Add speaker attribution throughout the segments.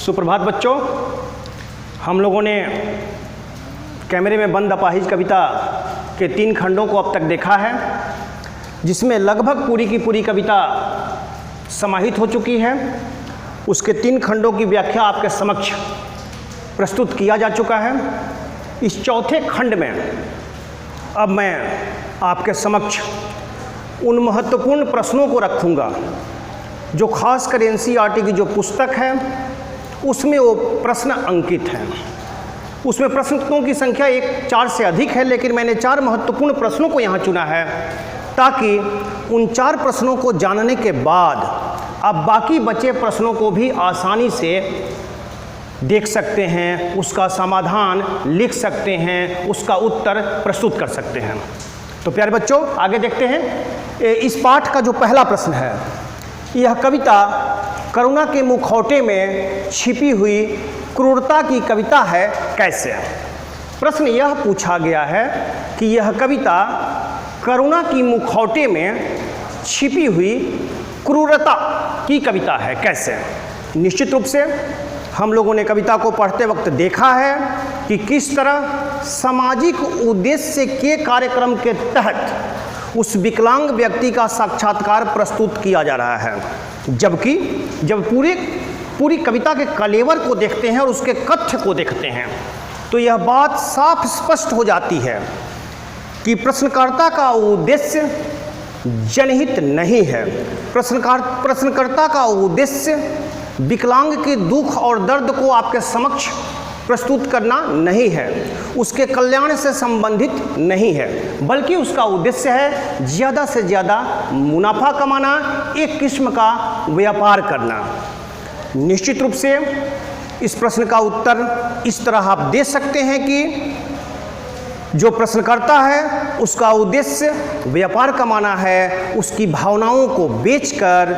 Speaker 1: सुप्रभात बच्चों, हम लोगों ने कैमरे में बंद अपाहिज कविता के 3 खंडों को अब तक देखा है, जिसमें लगभग पूरी की पूरी कविता समाहित हो चुकी है। उसके 3 खंडों की व्याख्या आपके समक्ष प्रस्तुत किया जा चुका है। इस चौथे खंड में अब मैं आपके समक्ष उन महत्वपूर्ण प्रश्नों को रखूँगा जो खासकर एनसीईआरटी की जो पुस्तक है उसमें वो प्रश्न अंकित हैं। उसमें प्रश्नों की संख्या 4 से अधिक है, लेकिन मैंने 4 महत्वपूर्ण प्रश्नों को यहाँ चुना है ताकि उन 4 प्रश्नों को जानने के बाद आप बाकी बचे प्रश्नों को भी आसानी से देख सकते हैं, उसका समाधान लिख सकते हैं, उसका उत्तर प्रस्तुत कर सकते हैं। तो प्यारे बच्चों, आगे देखते हैं। इस पाठ का जो पहला प्रश्न है, यह कविता करुणा के मुखौटे में छिपी हुई क्रूरता की कविता है कैसे? प्रश्न यह पूछा गया है कि यह कविता करुणा की मुखौटे में छिपी हुई क्रूरता की कविता है कैसे? निश्चित रूप से हम लोगों ने कविता को पढ़ते वक्त देखा है कि किस तरह सामाजिक उद्देश्य के कार्यक्रम के तहत उस विकलांग व्यक्ति का साक्षात्कार प्रस्तुत किया जा रहा है, जबकि जब पूरी कविता के कलेवर को देखते हैं और उसके कथ्य को देखते हैं तो यह बात साफ स्पष्ट हो जाती है कि प्रश्नकर्ता का उद्देश्य जनहित नहीं है। प्रश्नकर्ता का उद्देश्य विकलांग के दुख और दर्द को आपके समक्ष प्रस्तुत करना नहीं है, उसके कल्याण से संबंधित नहीं है, बल्कि उसका उद्देश्य है ज़्यादा से ज़्यादा मुनाफा कमाना, एक किस्म का व्यापार करना। निश्चित रूप से इस प्रश्न का उत्तर इस तरह आप दे सकते हैं कि जो प्रश्नकर्ता है उसका उद्देश्य व्यापार कमाना है, उसकी भावनाओं को बेचकर,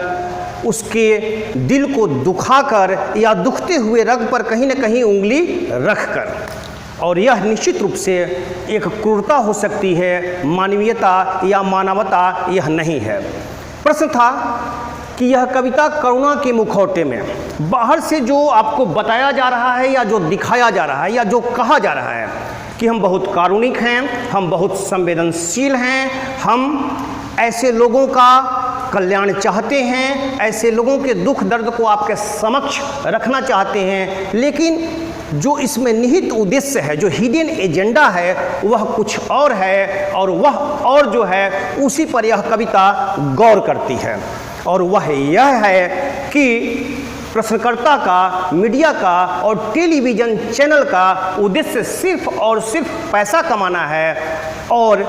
Speaker 1: उसके दिल को दुखाकर या दुखते हुए रग पर कहीं न कहीं उंगली रखकर। और यह निश्चित रूप से एक क्रूरता हो सकती है, मानवीयता या मानवता यह नहीं है। प्रश्न था कि यह कविता करुणा के मुखौटे में, बाहर से जो आपको बताया जा रहा है या जो दिखाया जा रहा है या जो कहा जा रहा है कि हम बहुत कारुणिक हैं, हम बहुत संवेदनशील हैं, हम ऐसे लोगों का कल्याण चाहते हैं, ऐसे लोगों के दुख दर्द को आपके समक्ष रखना चाहते हैं, लेकिन जो इसमें निहित उद्देश्य है, जो हिडन एजेंडा है, वह कुछ और है, और वह और जो है उसी पर यह कविता गौर करती है। और वह यह है कि प्रश्नकर्ता का, मीडिया का और टेलीविज़न चैनल का उद्देश्य सिर्फ और सिर्फ पैसा कमाना है, और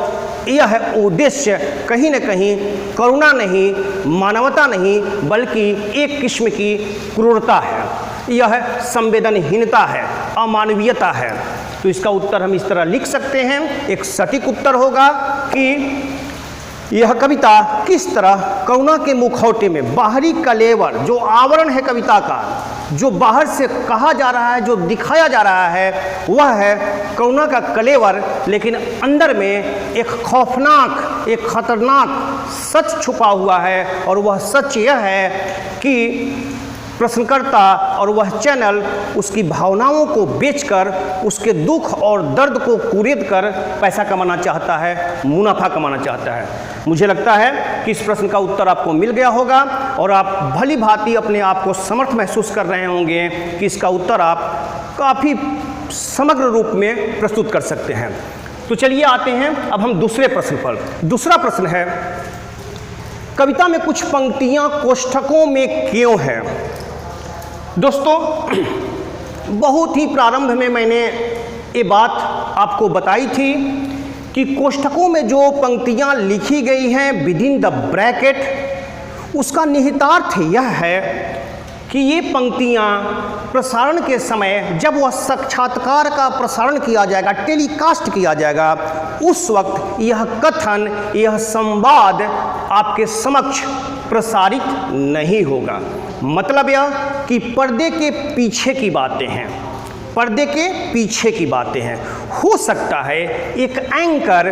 Speaker 1: यह उद्देश्य कहीं न कहीं करुणा नहीं, मानवता नहीं, बल्कि एक किस्म की क्रूरता है, यह संवेदनहीनता है, अमानवीयता है। तो इसका उत्तर हम इस तरह लिख सकते हैं। एक सटीक उत्तर होगा कि यह कविता किस तरह करुणा के मुखौटे में, बाहरी कलेवर जो आवरण है कविता का, जो बाहर से कहा जा रहा है, जो दिखाया जा रहा है, वह है करुणा का कलेवर, लेकिन अंदर में एक खौफनाक, एक खतरनाक सच छुपा हुआ है। और वह सच यह है कि प्रश्नकर्ता और वह चैनल उसकी भावनाओं को बेचकर, उसके दुख और दर्द को कुरेद कर पैसा कमाना चाहता है, मुनाफा कमाना चाहता है। मुझे लगता है कि इस प्रश्न का उत्तर आपको मिल गया होगा और आप भली भांति अपने आप को समर्थ महसूस कर रहे होंगे कि इसका उत्तर आप काफ़ी समग्र रूप में प्रस्तुत कर सकते हैं। तो चलिए आते हैं अब हम दूसरे प्रश्न पर। दूसरा प्रश्न है, कविता में कुछ पंक्तियाँ कोष्ठकों में क्यों हैं? दोस्तों, बहुत ही प्रारंभ में मैंने ये बात आपको बताई थी कि कोष्ठकों में जो पंक्तियाँ लिखी गई हैं विदिन द ब्रैकेट, उसका निहितार्थ यह है कि ये पंक्तियाँ प्रसारण के समय, जब वह साक्षात्कार का प्रसारण किया जाएगा, टेलीकास्ट किया जाएगा, उस वक्त यह कथन, यह संवाद आपके समक्ष प्रसारित नहीं होगा। मतलब यह कि पर्दे के पीछे की बातें हैं, पर्दे के पीछे की बातें हैं। हो सकता है एक एंकर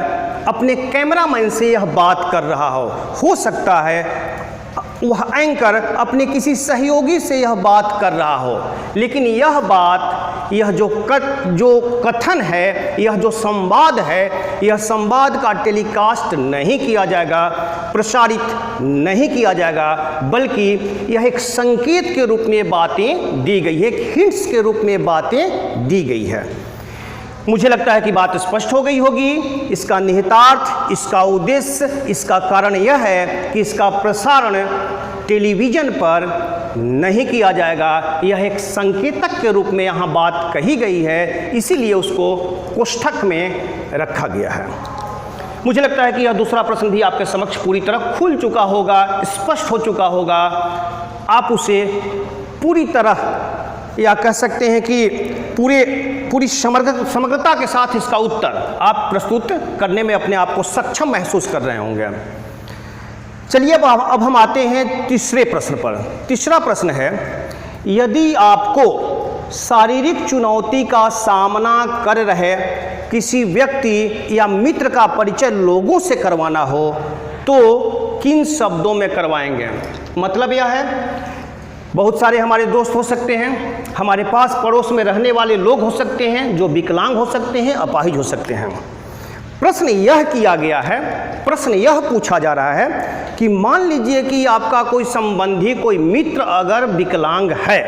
Speaker 1: अपने कैमरामैन से यह बात कर रहा हो सकता है वह एंकर अपने किसी सहयोगी से यह बात कर रहा हो, लेकिन यह बात, यह जो कथन है, यह जो संवाद है, यह संवाद का टेलीकास्ट नहीं किया जाएगा, प्रसारित नहीं किया जाएगा, बल्कि यह एक संकेत के रूप में बातें दी गई है, एक हिंट्स के रूप में बातें दी गई है। मुझे लगता है कि बात स्पष्ट हो गई होगी। इसका निहितार्थ, इसका उद्देश्य, इसका कारण यह है कि इसका प्रसारण टेलीविज़न पर नहीं किया जाएगा। यह एक संकेतक के रूप में यहाँ बात कही गई है, इसीलिए उसको कोष्ठक में रखा गया है। मुझे लगता है कि यह दूसरा प्रश्न भी आपके समक्ष पूरी तरह खुल चुका होगा, स्पष्ट हो चुका होगा। आप उसे पूरी तरह, या कह सकते हैं कि पूरी समग्रता के साथ इसका उत्तर आप प्रस्तुत करने में अपने आप को सक्षम महसूस कर रहे होंगे। चलिए अब हम आते हैं तीसरे प्रश्न पर। तीसरा प्रश्न है, यदि आपको शारीरिक चुनौती का सामना कर रहे किसी व्यक्ति या मित्र का परिचय लोगों से करवाना हो तो किन शब्दों में करवाएंगे? मतलब यह है, बहुत सारे हमारे दोस्त हो सकते हैं, हमारे पास पड़ोस में रहने वाले लोग हो सकते हैं जो विकलांग हो सकते हैं, अपाहिज हो सकते हैं। प्रश्न यह किया गया है, प्रश्न यह पूछा जा रहा है कि मान लीजिए कि आपका कोई संबंधी, कोई मित्र अगर विकलांग है,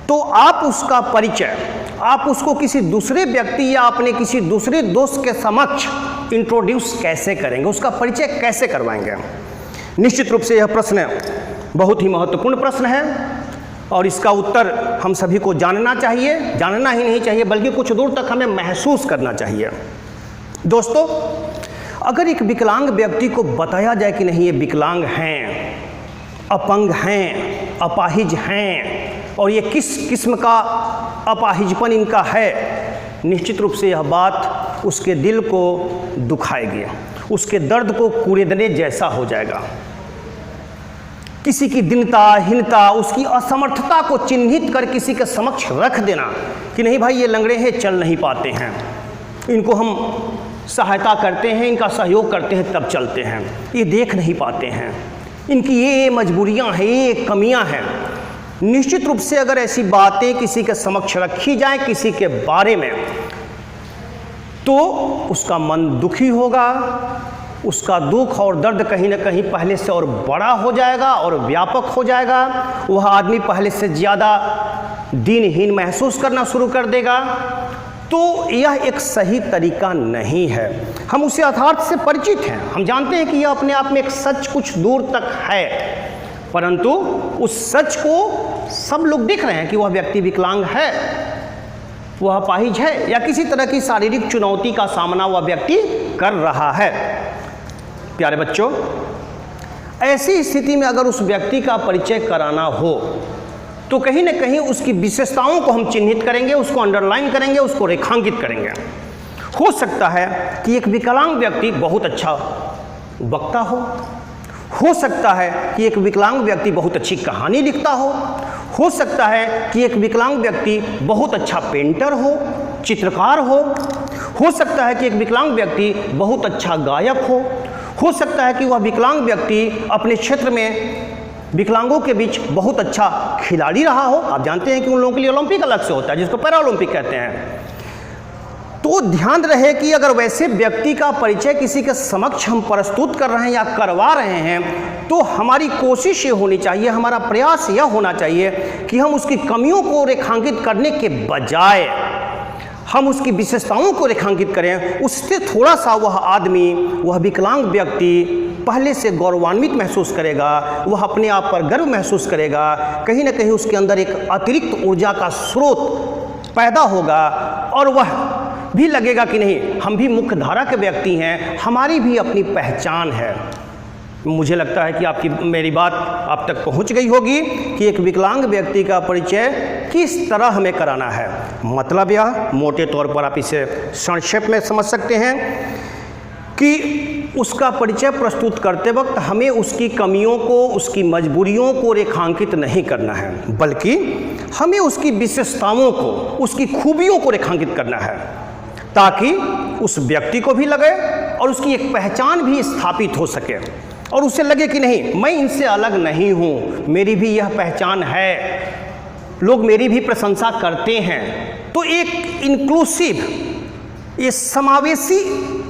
Speaker 1: तो आप उसका परिचय, आप उसको किसी दूसरे व्यक्ति या अपने किसी दूसरे दोस्त के समक्ष इंट्रोड्यूस कैसे करेंगे, उसका परिचय कैसे करवाएंगे? निश्चित रूप से यह प्रश्न बहुत ही महत्वपूर्ण प्रश्न है और इसका उत्तर हम सभी को जानना चाहिए, जानना ही नहीं चाहिए बल्कि कुछ दूर तक हमें महसूस करना चाहिए। दोस्तों, अगर एक विकलांग व्यक्ति को बताया जाए कि नहीं ये विकलांग हैं, अपंग हैं, अपाहिज हैं और ये किस किस्म का अपाहिजपन इनका है, निश्चित रूप से यह बात उसके दिल को दुखाएगी, उसके दर्द को कुरेदने जैसा हो जाएगा। किसी की दीनता, हीनता, उसकी असमर्थता को चिन्हित कर किसी के समक्ष रख देना कि नहीं भाई ये लंगड़े हैं, चल नहीं पाते हैं, इनको हम सहायता करते हैं, इनका सहयोग करते हैं तब चलते हैं, ये देख नहीं पाते हैं, इनकी ये मजबूरियां हैं, ये कमियां हैं। निश्चित रूप से अगर ऐसी बातें किसी के समक्ष रखी जाए किसी के बारे में, तो उसका मन दुखी होगा, उसका दुख और दर्द कहीं ना कहीं पहले से और बड़ा हो जाएगा और व्यापक हो जाएगा। वह आदमी पहले से ज़्यादा दीनहीन महसूस करना शुरू कर देगा। तो यह एक सही तरीका नहीं है। हम उस यथार्थ से परिचित हैं, हम जानते हैं कि यह अपने आप में एक सच कुछ दूर तक है, परंतु उस सच को सब लोग देख रहे हैं कि वह व्यक्ति विकलांग है, वह अपाहिज है या किसी तरह की शारीरिक चुनौती का सामना वह व्यक्ति कर रहा है। प्यारे बच्चों, ऐसी स्थिति में अगर उस व्यक्ति का परिचय कराना हो तो कहीं न कहीं उसकी विशेषताओं को हम चिन्हित करेंगे, उसको अंडरलाइन करेंगे, उसको रेखांकित करेंगे। हो सकता है कि एक विकलांग व्यक्ति बहुत अच्छा वक्ता हो सकता है कि एक विकलांग व्यक्ति बहुत अच्छी कहानी लिखता हो सकता है कि एक विकलांग व्यक्ति बहुत अच्छा पेंटर हो, चित्रकार हो सकता है कि एक विकलांग व्यक्ति बहुत अच्छा गायक हो सकता है कि वह विकलांग व्यक्ति अपने क्षेत्र में विकलांगों के बीच बहुत अच्छा खिलाड़ी रहा हो। आप जानते हैं कि उन लोगों के लिए ओलंपिक अलग से होता है जिसको पैरा ओलंपिक कहते हैं। तो ध्यान रहे कि अगर वैसे व्यक्ति का परिचय किसी के समक्ष हम प्रस्तुत कर रहे हैं या करवा रहे हैं तो हमारी कोशिश ये होनी चाहिए, हमारा प्रयास यह होना चाहिए कि हम उसकी कमियों को रेखांकित करने के बजाय हम उसकी विशेषताओं को रेखांकित करें। उससे थोड़ा सा वह आदमी, वह विकलांग व्यक्ति पहले से गौरवान्वित महसूस करेगा, वह अपने आप पर गर्व महसूस करेगा, कहीं ना कहीं उसके अंदर एक अतिरिक्त ऊर्जा का स्रोत पैदा होगा और वह भी लगेगा कि नहीं हम भी मुख्य धारा के व्यक्ति हैं, हमारी भी अपनी पहचान है। मुझे लगता है कि आपकी मेरी बात आप तक पहुंच गई होगी कि एक विकलांग व्यक्ति का परिचय किस तरह हमें कराना है। मतलब यह मोटे तौर पर आप इसे संक्षेप में समझ सकते हैं कि उसका परिचय प्रस्तुत करते वक्त हमें उसकी कमियों को, उसकी मजबूरियों को रेखांकित नहीं करना है, बल्कि हमें उसकी विशेषताओं को, उसकी खूबियों को रेखांकित करना है ताकि उस व्यक्ति को भी लगे और उसकी एक पहचान भी स्थापित हो सके। और उसे लगे कि नहीं, मैं इनसे अलग नहीं हूँ, मेरी भी यह पहचान है, लोग मेरी भी प्रशंसा करते हैं। तो एक इंक्लूसिव, ये समावेशी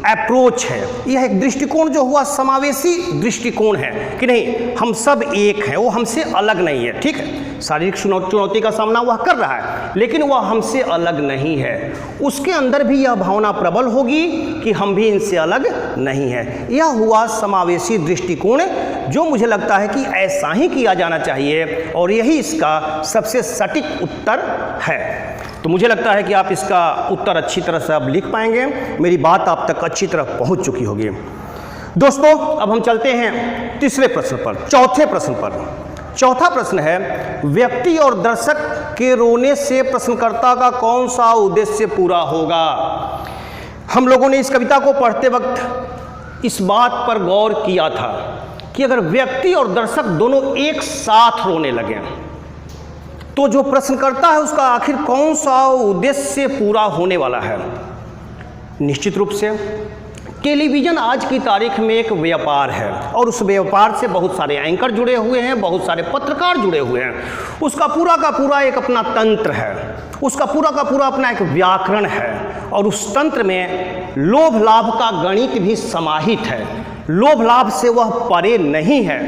Speaker 1: अप्रोच है, यह एक दृष्टिकोण जो हुआ समावेशी दृष्टिकोण है कि नहीं, हम सब एक हैं, वो हमसे अलग नहीं है। ठीक है, शारीरिक चुनौती का सामना वह कर रहा है, लेकिन वह हमसे अलग नहीं है। उसके अंदर भी यह भावना प्रबल होगी कि हम भी इनसे अलग नहीं है। यह हुआ समावेशी दृष्टिकोण, जो मुझे लगता है कि ऐसा ही किया जाना चाहिए और यही इसका सबसे सटीक उत्तर है। तो मुझे लगता है कि आप इसका उत्तर अच्छी तरह से अब लिख पाएंगे, मेरी बात आप तक अच्छी तरह पहुंच चुकी होगी। दोस्तों, अब हम चलते हैं तीसरे प्रश्न पर, चौथे प्रश्न पर। चौथा प्रश्न है, व्यक्ति और दर्शक के रोने से प्रश्नकर्ता का कौन सा उद्देश्य पूरा होगा? हम लोगों ने इस कविता को पढ़ते वक्त इस बात पर गौर किया था कि अगर व्यक्ति और दर्शक दोनों एक साथ रोने लगे तो जो प्रश्नकर्ता है उसका आखिर कौन सा उद्देश्य पूरा होने वाला है? निश्चित रूप से टेलीविज़न आज की तारीख में एक व्यापार है और उस व्यापार से बहुत सारे एंकर जुड़े हुए हैं, बहुत सारे पत्रकार जुड़े हुए हैं। उसका पूरा का पूरा एक अपना तंत्र है, उसका पूरा का पूरा अपना एक व्याकरण है और उस तंत्र में लोभ लाभ का गणित भी समाहित है। लोभ लाभ से वह परे नहीं है।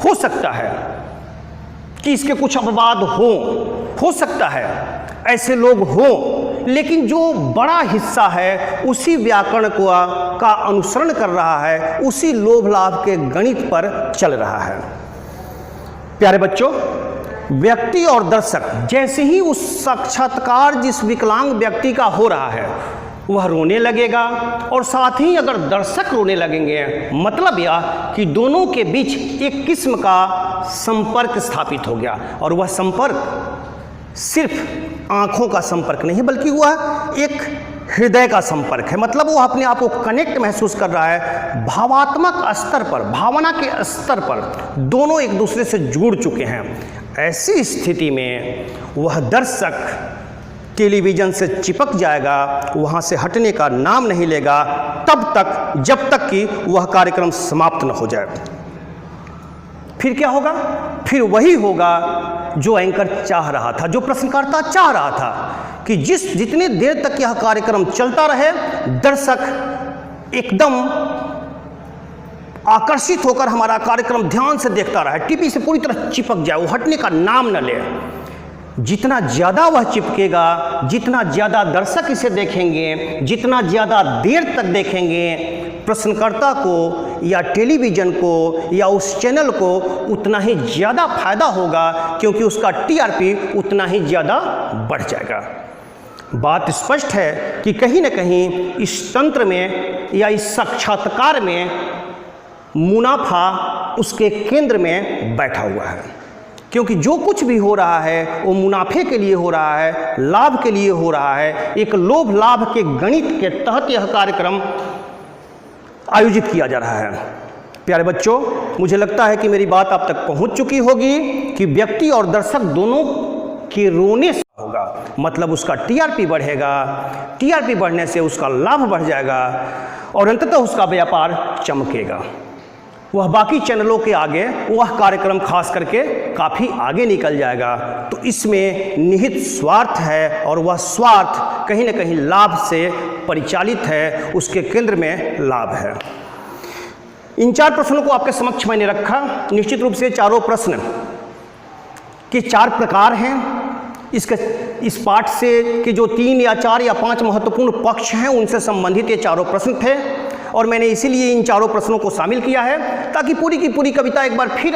Speaker 1: हो सकता है कि इसके कुछ अपवाद हो सकता है ऐसे लोग हों, लेकिन जो बड़ा हिस्सा है उसी व्याकरण का अनुसरण कर रहा है, उसी लोभ लाभ के गणित पर चल रहा है। प्यारे बच्चों, व्यक्ति और दर्शक जैसे ही उस साक्षात्कार जिस विकलांग व्यक्ति का हो रहा है वह रोने लगेगा और साथ ही अगर दर्शक रोने लगेंगे, मतलब यह कि दोनों के बीच एक किस्म का संपर्क स्थापित हो गया। और वह संपर्क सिर्फ आंखों का संपर्क नहीं, बल्कि वह एक हृदय का संपर्क है। मतलब वो अपने आप को कनेक्ट महसूस कर रहा है, भावात्मक स्तर पर, भावना के स्तर पर दोनों एक दूसरे से जुड़ चुके हैं। ऐसी स्थिति में वह दर्शक टेलीविज़न से चिपक जाएगा, वहाँ से हटने का नाम नहीं लेगा तब तक जब तक कि वह कार्यक्रम समाप्त न हो जाए। फिर क्या होगा? फिर वही होगा जो एंकर चाह रहा था, जो प्रश्नकर्ता चाह रहा था कि जितने देर तक यह कार्यक्रम चलता रहे दर्शक एकदम आकर्षित होकर हमारा कार्यक्रम ध्यान से देखता रहे, टीवी से पूरी तरह चिपक जाए, वो हटने का नाम न ले। जितना ज़्यादा वह चिपकेगा, जितना ज़्यादा दर्शक इसे देखेंगे, जितना ज़्यादा देर तक देखेंगे, प्रश्नकर्ता को या टेलीविज़न को या उस चैनल को उतना ही ज़्यादा फायदा होगा, क्योंकि उसका टीआरपी उतना ही ज़्यादा बढ़ जाएगा। बात स्पष्ट है कि कहीं न कहीं इस तंत्र में या इस साक्षात्कार में मुनाफा उसके केंद्र में बैठा हुआ है, क्योंकि जो कुछ भी हो रहा है वो मुनाफे के लिए हो रहा है, लाभ के लिए हो रहा है। एक लोभ लाभ के गणित के तहत यह कार्यक्रम आयोजित किया जा रहा है। प्यारे बच्चों, मुझे लगता है कि मेरी बात आप तक पहुंच चुकी होगी कि व्यक्ति और दर्शक दोनों के रोने से होगा, मतलब उसका टीआरपी बढ़ेगा, टीआरपी बढ़ने से उसका लाभ बढ़ जाएगा और अंततः उसका व्यापार चमकेगा। वह बाकी चैनलों के आगे वह कार्यक्रम खास करके काफ़ी आगे निकल जाएगा। तो इसमें निहित स्वार्थ है और वह स्वार्थ कहीं न कहीं लाभ से परिचालित है, उसके केंद्र में लाभ है। इन 4 प्रश्नों को आपके समक्ष मैंने रखा। निश्चित रूप से चारों प्रश्न के 4 प्रकार हैं। इस पाठ से के जो 3 या 4 या 5 महत्वपूर्ण पक्ष हैं उनसे संबंधित ये चारों प्रश्न थे और मैंने इसीलिए इन चारों प्रश्नों को शामिल किया है ताकि पूरी की पूरी कविता एक बार फिर